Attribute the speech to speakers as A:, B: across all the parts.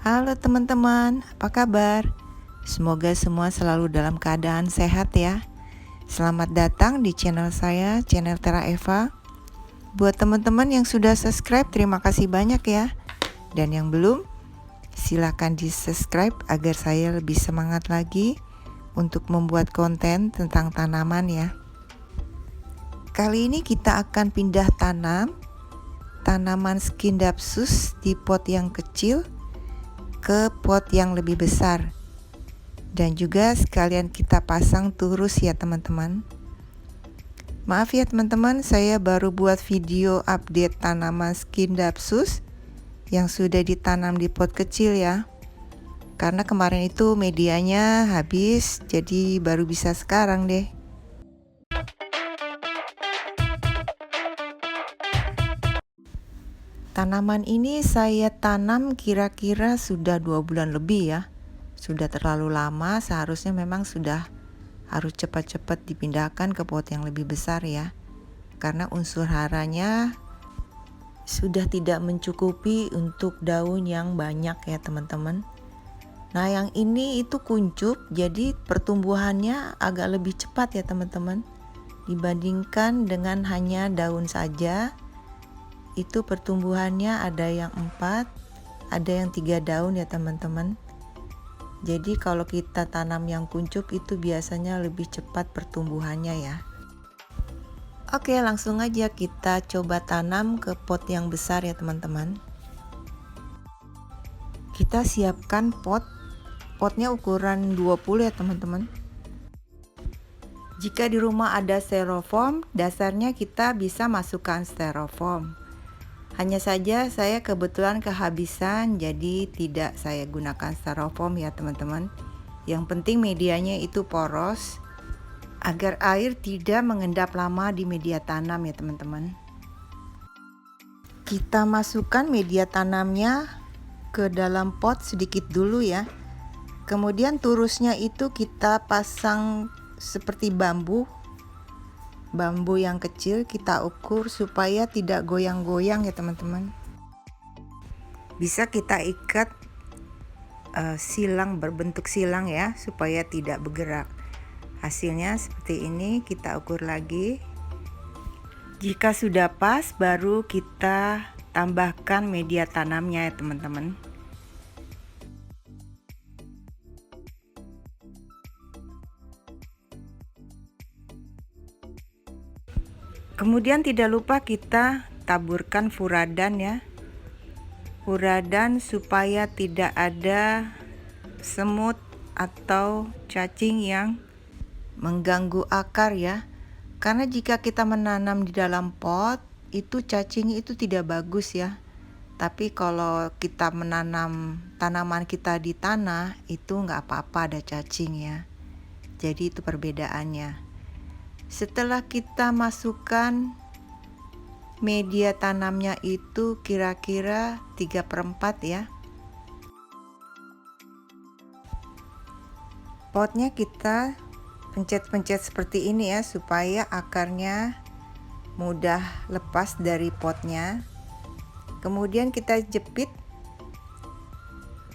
A: Halo teman-teman, apa kabar? Semoga semua selalu dalam keadaan sehat ya. Selamat datang di channel saya, channel Tera Eva. Buat teman-teman yang sudah subscribe, terima kasih banyak ya. Dan yang belum, silakan di-subscribe agar saya lebih semangat lagi untuk membuat konten tentang tanaman ya. Kali ini kita akan pindah tanam tanaman Scindapsus di pot yang kecil ke pot yang lebih besar, dan juga sekalian kita pasang turus ya teman-teman. Maaf ya teman-teman, saya baru buat video update tanaman Scindapsus yang sudah ditanam di pot kecil ya, karena kemarin itu medianya habis, jadi baru bisa sekarang deh. Tanaman ini saya tanam kira-kira sudah 2 bulan lebih ya. Sudah terlalu lama, seharusnya memang sudah harus cepat-cepat dipindahkan ke pot yang lebih besar ya. Karena unsur haranya sudah tidak mencukupi untuk daun yang banyak ya teman-teman. Nah yang ini itu kuncup, jadi pertumbuhannya agak lebih cepat ya teman-teman. Dibandingkan dengan hanya daun saja, itu pertumbuhannya ada yang 4, ada yang 3 daun ya teman-teman. Jadi kalau kita tanam yang kuncup itu biasanya lebih cepat pertumbuhannya ya. Oke, langsung aja kita coba tanam ke pot yang besar ya teman-teman. Kita siapkan potnya ukuran 20 ya teman-teman. Jika di rumah ada styrofoam, dasarnya kita bisa masukkan styrofoam. Hanya saja saya kebetulan kehabisan, jadi tidak saya gunakan styrofoam ya teman-teman. Yang penting medianya itu poros agar air tidak mengendap lama di media tanam ya teman-teman. Kita masukkan media tanamnya ke dalam pot sedikit dulu ya. Kemudian turusnya itu kita pasang seperti bambu yang kecil, kita ukur supaya tidak goyang-goyang ya teman-teman. Bisa kita ikat silang berbentuk silang ya, supaya tidak bergerak. Hasilnya seperti ini, kita ukur lagi. Jika sudah pas, baru kita tambahkan media tanamnya ya teman-teman. Kemudian tidak lupa kita taburkan furadan ya. Furadan supaya tidak ada semut atau cacing yang mengganggu akar ya. Karena jika kita menanam di dalam pot, itu cacing itu tidak bagus ya. Tapi kalau kita menanam tanaman kita di tanah, itu nggak apa-apa ada cacing ya. Jadi itu perbedaannya. Setelah kita masukkan media tanamnya itu kira-kira 3/4 ya. Potnya kita pencet-pencet seperti ini ya, supaya akarnya mudah lepas dari potnya. Kemudian kita jepit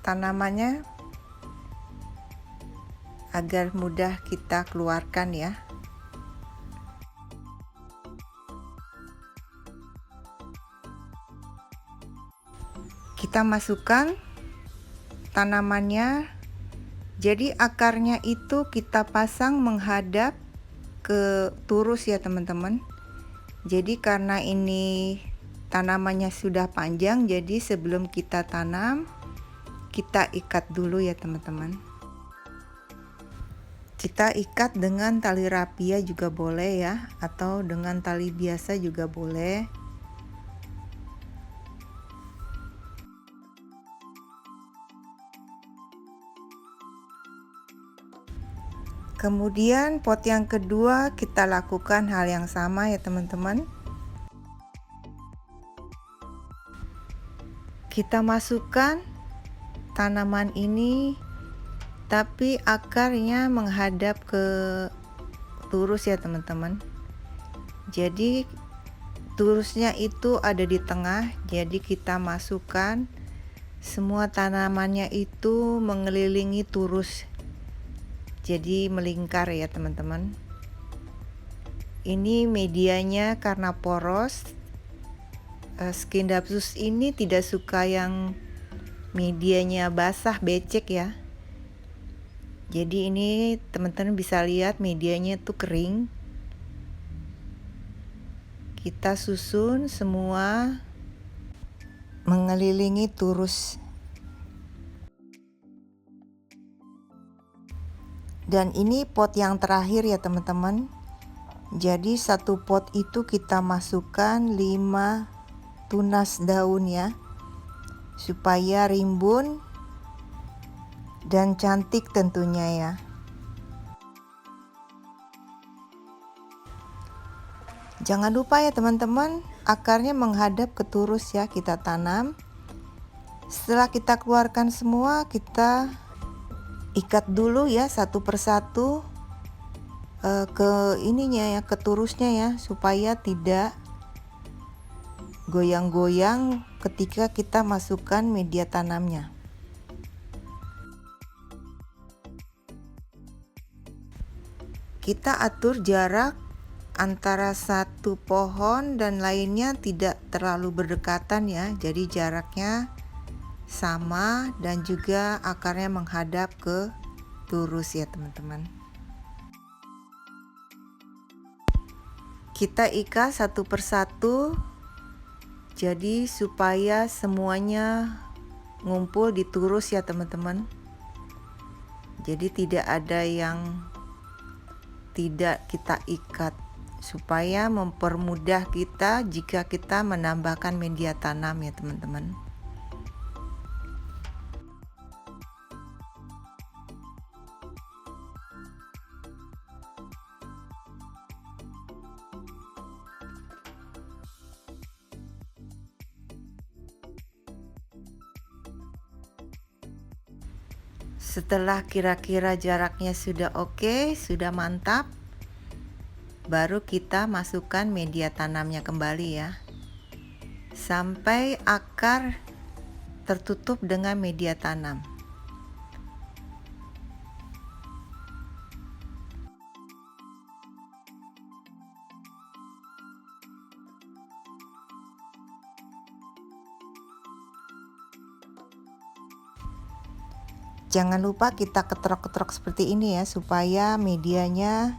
A: tanamannya agar mudah kita keluarkan ya. Kita masukkan tanamannya, jadi akarnya itu kita pasang menghadap ke turus ya teman-teman. Jadi karena ini tanamannya sudah panjang, jadi sebelum kita tanam, kita ikat dulu ya teman-teman. Kita ikat dengan tali rapia juga boleh ya, atau dengan tali biasa juga boleh. Kemudian pot yang kedua kita lakukan hal yang sama ya teman-teman. Kita masukkan tanaman ini, tapi akarnya menghadap ke turus ya teman-teman. Jadi turusnya itu ada di tengah, jadi kita masukkan Semua tanamannya itu mengelilingi turus, jadi melingkar ya teman-teman. Ini medianya karena poros. Scindapsus ini tidak suka yang medianya basah becek ya. Jadi ini teman-teman bisa lihat medianya tuh kering. Kita susun semua mengelilingi turus. Dan ini pot yang terakhir ya teman-teman. Jadi satu pot itu kita masukkan 5 tunas daun ya, supaya rimbun dan cantik tentunya ya. Jangan lupa ya teman-teman, akarnya menghadap ke turus ya, kita tanam. Setelah kita keluarkan semua, kita ikat dulu ya satu persatu ke ininya ya, ke turusnya ya, supaya tidak goyang-goyang ketika kita masukkan media tanamnya. Kita atur jarak antara satu pohon dan lainnya tidak terlalu berdekatan ya, jadi jaraknya sama dan juga akarnya menghadap ke turus ya teman-teman. Kita ikat satu persatu, jadi supaya semuanya ngumpul di turus ya teman-teman. Jadi tidak ada yang tidak kita ikat, supaya mempermudah kita jika kita menambahkan media tanam ya teman-teman. Setelah kira-kira jaraknya sudah oke, sudah mantap, baru kita masukkan media tanamnya kembali ya, sampai akar tertutup dengan media tanam. Jangan lupa kita ketrok-ketrok seperti ini ya, supaya medianya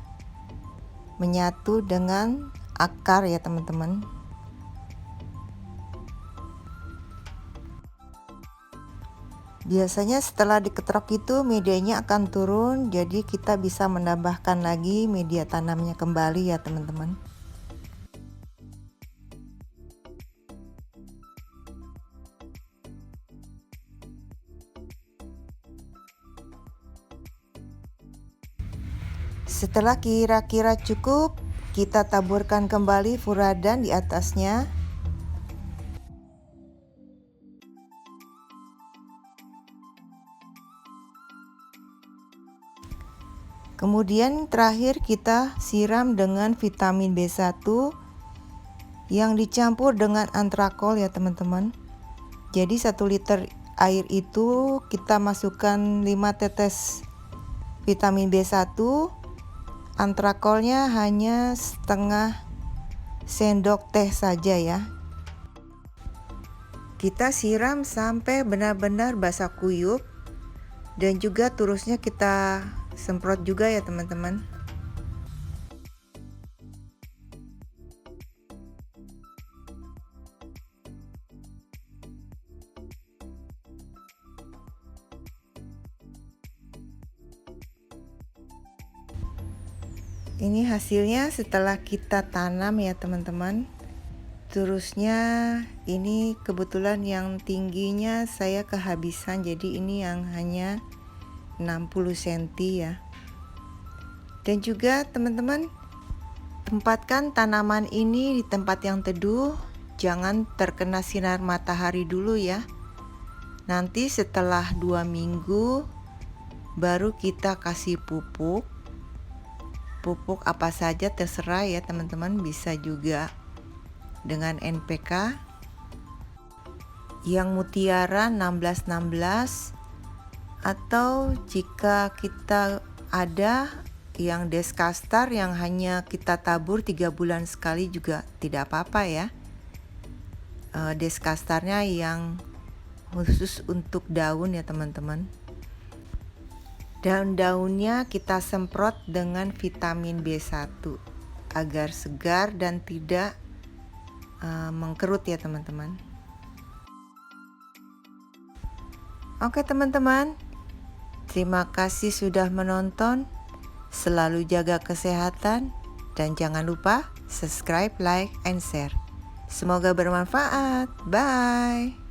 A: menyatu dengan akar ya teman-teman. Biasanya setelah diketrok itu medianya akan turun, jadi kita bisa menambahkan lagi media tanamnya kembali ya teman-teman. Setelah kira-kira cukup, kita taburkan kembali furadan di atasnya. Kemudian terakhir kita siram dengan vitamin B1 yang dicampur dengan antrakol ya teman-teman. Jadi 1 liter air itu kita masukkan 5 tetes vitamin B1. Antrakolnya hanya setengah sendok teh saja ya. Kita siram sampai benar-benar basah kuyup, dan juga turusnya kita semprot juga ya teman-teman. Ini hasilnya setelah kita tanam ya teman-teman. Terusnya ini kebetulan yang tingginya saya kehabisan, jadi ini yang hanya 60 cm ya. Dan juga teman-teman, tempatkan tanaman ini di tempat yang teduh, jangan terkena sinar matahari dulu ya. Nanti setelah 2 minggu baru kita kasih pupuk. Pupuk apa saja terserah ya teman-teman, bisa juga dengan NPK. yang mutiara 1616, atau jika kita ada yang Descastar yang hanya kita tabur 3 bulan sekali juga tidak apa-apa ya. Descastarnya yang khusus untuk daun ya teman-teman. Daun-daunnya kita semprot dengan vitamin B1 agar segar dan tidak mengkerut ya teman-teman. Oke teman-teman, terima kasih sudah menonton. Selalu jaga kesehatan dan jangan lupa subscribe, like, and share. Semoga bermanfaat. Bye.